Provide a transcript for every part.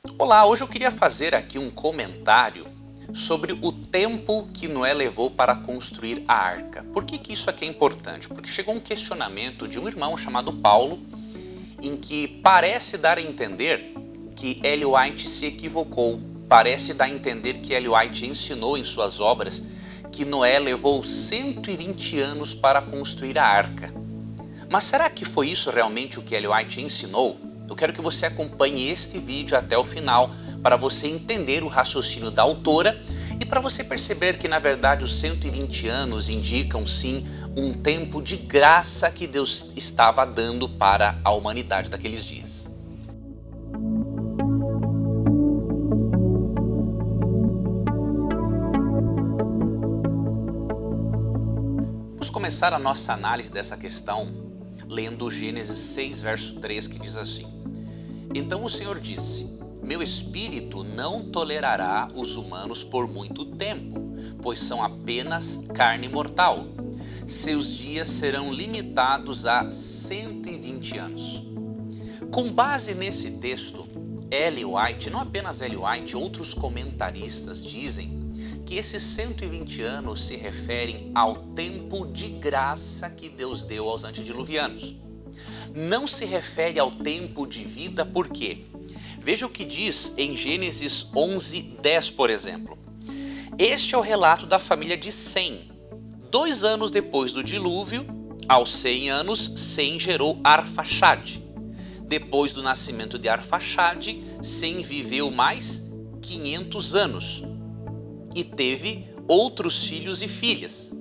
Olá, hoje eu queria fazer aqui um comentário sobre o tempo que Noé levou para construir a arca. Por que isso aqui é importante? Porque chegou um questionamento de um irmão chamado Paulo, em que parece dar a entender que Ellen White se equivocou. Parece dar a entender que Ellen White ensinou em suas obras que Noé levou 120 anos para construir a arca. Mas será que foi isso realmente o que Ellen White ensinou? Eu quero que você acompanhe este vídeo até o final para você entender o raciocínio da autora e para você perceber que na verdade os 120 anos indicam sim um tempo de graça que Deus estava dando para a humanidade daqueles dias. Vamos começar a nossa análise dessa questão lendo Gênesis 6, verso 3, que diz assim: Então o Senhor disse: Meu espírito não tolerará os humanos por muito tempo, pois são apenas carne mortal. Seus dias serão limitados a 120 anos. Com base nesse texto, Ellen White, não apenas Ellen White, outros comentaristas dizem que esses 120 anos se referem ao tempo de graça que Deus deu aos antediluvianos. Não se refere ao tempo de vida, por quê? Veja o que diz em Gênesis 11, 10, por exemplo. Este é o relato da família de Sem. 2 anos depois do dilúvio, aos 100 anos, Sem gerou Arfaxade. Depois do nascimento de Arfaxade, Sem viveu mais 500 anos e teve outros filhos e filhas.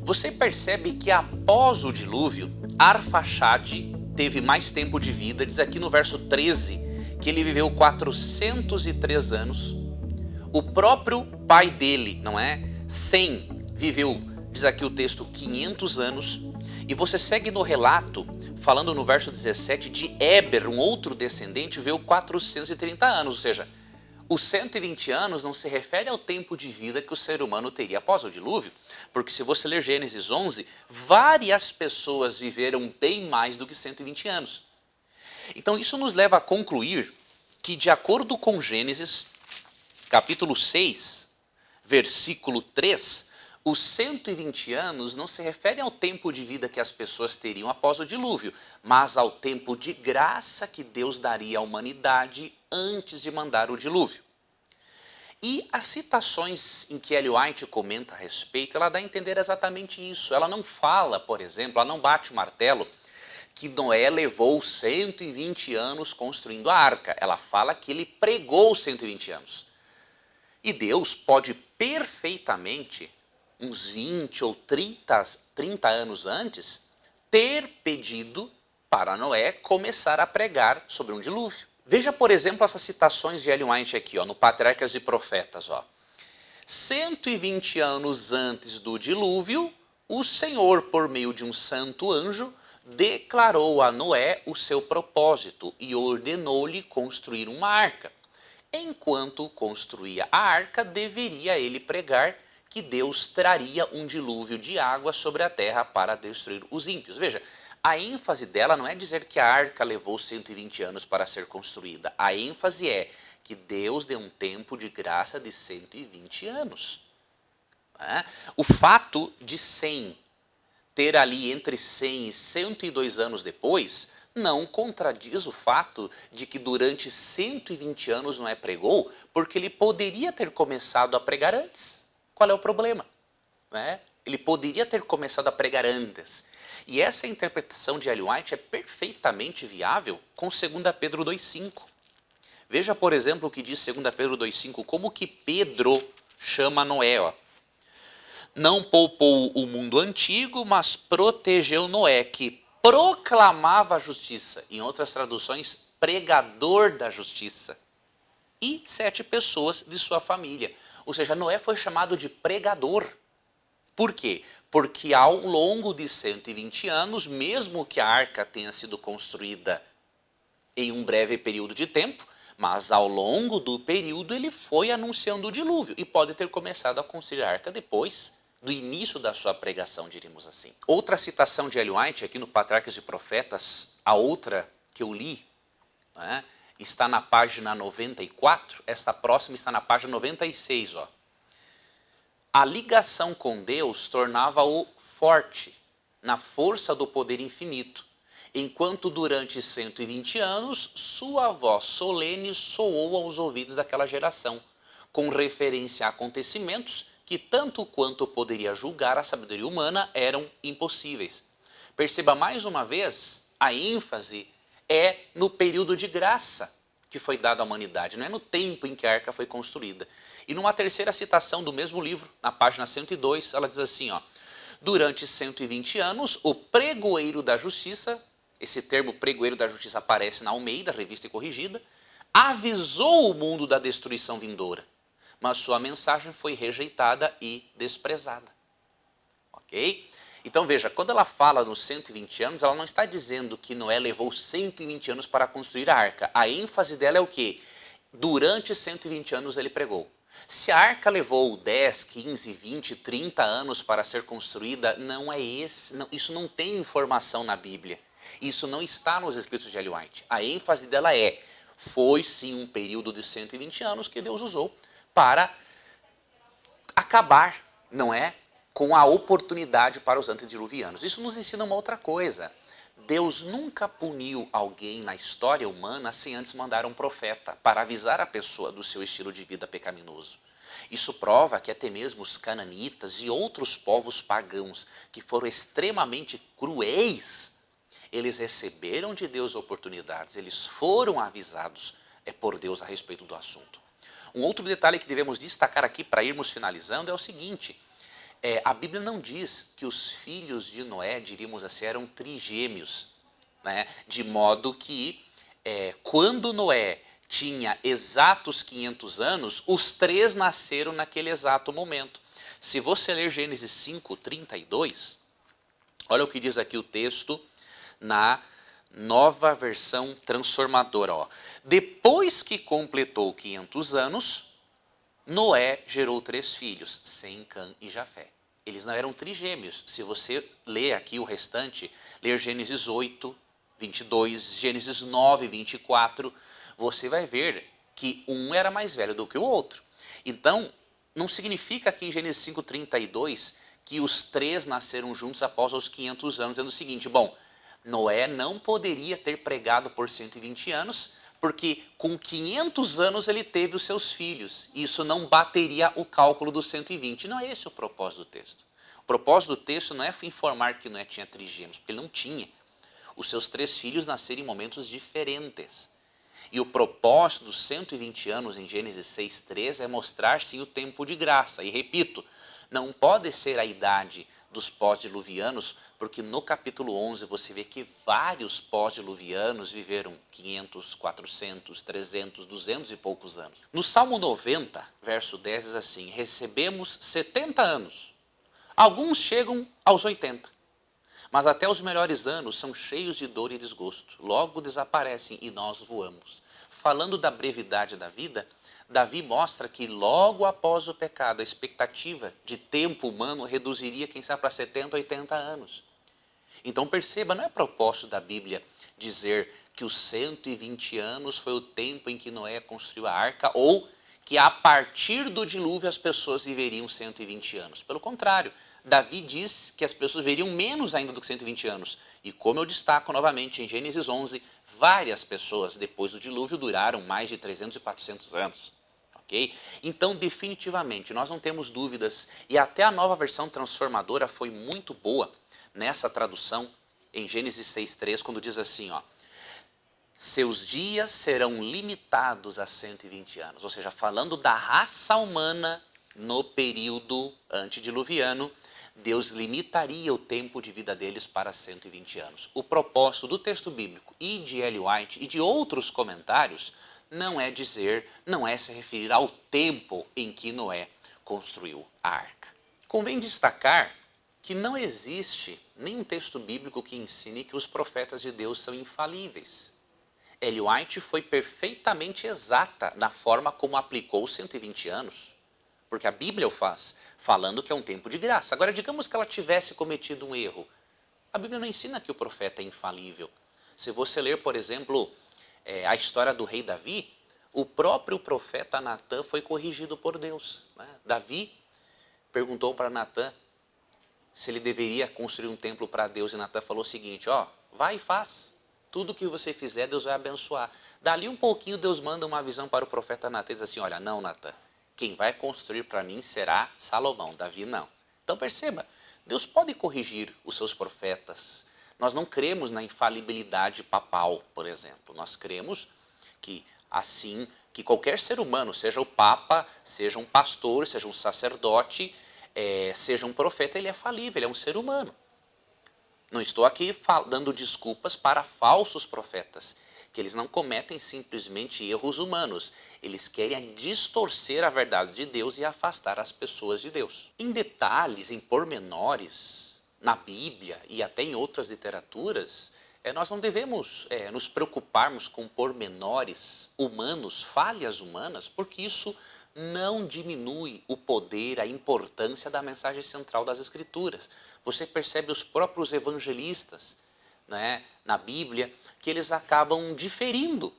Você percebe que após o dilúvio, Arfaxade teve mais tempo de vida, diz aqui no verso 13 que ele viveu 403 anos. O próprio pai dele, não é? Sem viveu, diz aqui o texto, 500 anos. E você segue no relato, falando no verso 17, de Éber, um outro descendente, viveu 430 anos, ou seja, os 120 anos não se refere ao tempo de vida que o ser humano teria após o dilúvio, porque se você ler Gênesis 11, várias pessoas viveram bem mais do que 120 anos. Então isso nos leva a concluir que, de acordo com Gênesis, capítulo 6, versículo 3, os 120 anos não se referem ao tempo de vida que as pessoas teriam após o dilúvio, mas ao tempo de graça que Deus daria à humanidade antes de mandar o dilúvio. E as citações em que Ellen White comenta a respeito, ela dá a entender exatamente isso. Ela não fala, por exemplo, ela não bate o martelo que Noé levou 120 anos construindo a arca. Ela fala que ele pregou 120 anos. E Deus pode perfeitamente, uns 20 ou 30 anos antes, ter pedido para Noé começar a pregar sobre um dilúvio. Veja, por exemplo, essas citações de Ellen White aqui, no Patriarcas e Profetas. 120 anos antes do dilúvio, o Senhor, por meio de um santo anjo, declarou a Noé o seu propósito e ordenou-lhe construir uma arca. Enquanto construía a arca, deveria ele pregar que Deus traria um dilúvio de água sobre a terra para destruir os ímpios. Veja, a ênfase dela não é dizer que a arca levou 120 anos para ser construída. A ênfase é que Deus deu um tempo de graça de 120 anos. O fato de 100 ter ali entre 100 e 102 anos depois não contradiz o fato de que durante 120 anos Noé pregou, porque ele poderia ter começado a pregar antes. Qual é o problema? Ele poderia ter começado a pregar antes. E essa interpretação de Ellen White é perfeitamente viável com 2 Pedro 2,5. Veja, por exemplo, o que diz 2 Pedro 2,5, como que Pedro chama Noé. Não poupou o mundo antigo, mas protegeu Noé, que proclamava a justiça. Em outras traduções, pregador da justiça. E 7 pessoas de sua família. Ou seja, Noé foi chamado de pregador. Por quê? Porque ao longo de 120 anos, mesmo que a arca tenha sido construída em um breve período de tempo, mas ao longo do período ele foi anunciando o dilúvio e pode ter começado a construir a arca depois do início da sua pregação, diríamos assim. Outra citação de Ellen White, aqui no Patriarcas e Profetas, a outra que eu li, está na página 94, esta próxima está na página 96. Ó. A ligação com Deus tornava-o forte na força do poder infinito, enquanto durante 120 anos sua voz solene soou aos ouvidos daquela geração, com referência a acontecimentos que tanto quanto poderia julgar a sabedoria humana eram impossíveis. Perceba mais uma vez, a ênfase é no período de graça que foi dado à humanidade, não é no tempo em que a arca foi construída. E numa terceira citação do mesmo livro, na página 102, ela diz assim, ó, durante 120 anos, o pregoeiro da justiça, esse termo pregoeiro da justiça aparece na Almeida, revista e corrigida, avisou o mundo da destruição vindoura, mas sua mensagem foi rejeitada e desprezada. Ok? Então veja, quando ela fala nos 120 anos, ela não está dizendo que Noé levou 120 anos para construir a arca. A ênfase dela é o quê? Durante 120 anos ele pregou. Se a arca levou 10, 15, 20, 30 anos para ser construída, não é isso não tem informação na Bíblia. Isso não está nos escritos de Ellen White. A ênfase dela foi sim um período de 120 anos que Deus usou para acabar, não é? Com a oportunidade para os antediluvianos. Isso nos ensina uma outra coisa. Deus nunca puniu alguém na história humana sem antes mandar um profeta para avisar a pessoa do seu estilo de vida pecaminoso. Isso prova que até mesmo os cananitas e outros povos pagãos que foram extremamente cruéis, eles receberam de Deus oportunidades, eles foram avisados por Deus a respeito do assunto. Um outro detalhe que devemos destacar aqui para irmos finalizando é o seguinte, a Bíblia não diz que os filhos de Noé, diríamos assim, eram trigêmeos, né? De modo que quando Noé tinha exatos 500 anos, os 3 nasceram naquele exato momento. Se você ler Gênesis 5:32, olha o que diz aqui o texto na Nova Versão Transformadora. Ó. Depois que completou 500 anos, Noé gerou 3 filhos, Sem, Cã e Jafé. Eles não eram trigêmeos. Se você ler aqui o restante, ler Gênesis 8, 22, Gênesis 9, 24, você vai ver que um era mais velho do que o outro. Então, não significa que em Gênesis 5:32 que os 3 nasceram juntos após os 500 anos, dizendo o seguinte, bom, Noé não poderia ter pregado por 120 anos, porque com 500 anos ele teve os seus filhos. Isso não bateria o cálculo dos 120. Não é esse o propósito do texto. O propósito do texto não é informar que Noé tinha trigêmeos, porque ele não tinha. Os seus 3 filhos nasceram em momentos diferentes. E o propósito dos 120 anos em Gênesis 6:3 é mostrar sim o tempo de graça. E repito, não pode ser a idade dos pós-diluvianos, porque no capítulo 11 você vê que vários pós-diluvianos viveram 500, 400, 300, 200 e poucos anos. No Salmo 90, verso 10 diz assim, recebemos 70 anos, alguns chegam aos 80, mas até os melhores anos são cheios de dor e desgosto, logo desaparecem e nós voamos. Falando da brevidade da vida, Davi mostra que logo após o pecado, a expectativa de tempo humano reduziria, quem sabe, para 70, 80 anos. Então perceba, não é propósito da Bíblia dizer que os 120 anos foi o tempo em que Noé construiu a arca ou que a partir do dilúvio as pessoas viveriam 120 anos. Pelo contrário, Davi diz que as pessoas viveriam menos ainda do que 120 anos. E como eu destaco novamente em Gênesis 11, várias pessoas depois do dilúvio duraram mais de 300 e 400 anos. Okay? Então, definitivamente, nós não temos dúvidas, e até a Nova Versão Transformadora foi muito boa nessa tradução, em Gênesis 6:3, quando diz assim, ó, seus dias serão limitados a 120 anos. Ou seja, falando da raça humana no período antediluviano, Deus limitaria o tempo de vida deles para 120 anos. O propósito do texto bíblico e de Ellen White e de outros comentários não é se referir ao tempo em que Noé construiu a arca. Convém destacar que não existe nenhum texto bíblico que ensine que os profetas de Deus são infalíveis. Ellen White foi perfeitamente exata na forma como aplicou os 120 anos, porque a Bíblia o faz, falando que é um tempo de graça. Agora, digamos que ela tivesse cometido um erro. A Bíblia não ensina que o profeta é infalível. Se você ler, por exemplo, a história do rei Davi, o próprio profeta Natã foi corrigido por Deus, né? Davi perguntou para Natã se ele deveria construir um templo para Deus, e Natã falou o seguinte, ó, vai e faz, tudo que você fizer Deus vai abençoar. Dali um pouquinho Deus manda uma visão para o profeta Natã e diz assim, olha, não Natã, quem vai construir para mim será Salomão, Davi não. Então perceba, Deus pode corrigir os seus profetas. Nós não cremos na infalibilidade papal, por exemplo, nós cremos que assim, que qualquer ser humano, seja o papa, seja um pastor, seja um sacerdote, seja um profeta, ele é falível, ele é um ser humano. Não estou aqui dando desculpas para falsos profetas, que eles não cometem simplesmente erros humanos. Eles querem distorcer a verdade de Deus e afastar as pessoas de Deus. Em detalhes, em pormenores, na Bíblia e até em outras literaturas, nós não devemos nos preocuparmos com pormenores humanos, falhas humanas, porque isso não diminui o poder, a importância da mensagem central das Escrituras. Você percebe os próprios evangelistas, né, na Bíblia, que eles acabam diferindo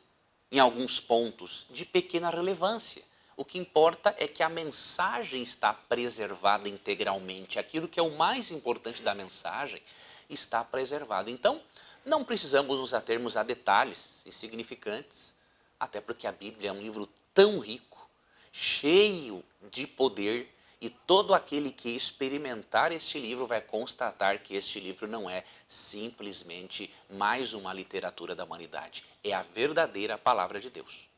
em alguns pontos de pequena relevância. O que importa é que a mensagem está preservada integralmente. Aquilo que é o mais importante da mensagem está preservado. Então, não precisamos nos atermos a detalhes insignificantes, até porque a Bíblia é um livro tão rico, cheio de poder, e todo aquele que experimentar este livro vai constatar que este livro não é simplesmente mais uma literatura da humanidade. É a verdadeira palavra de Deus.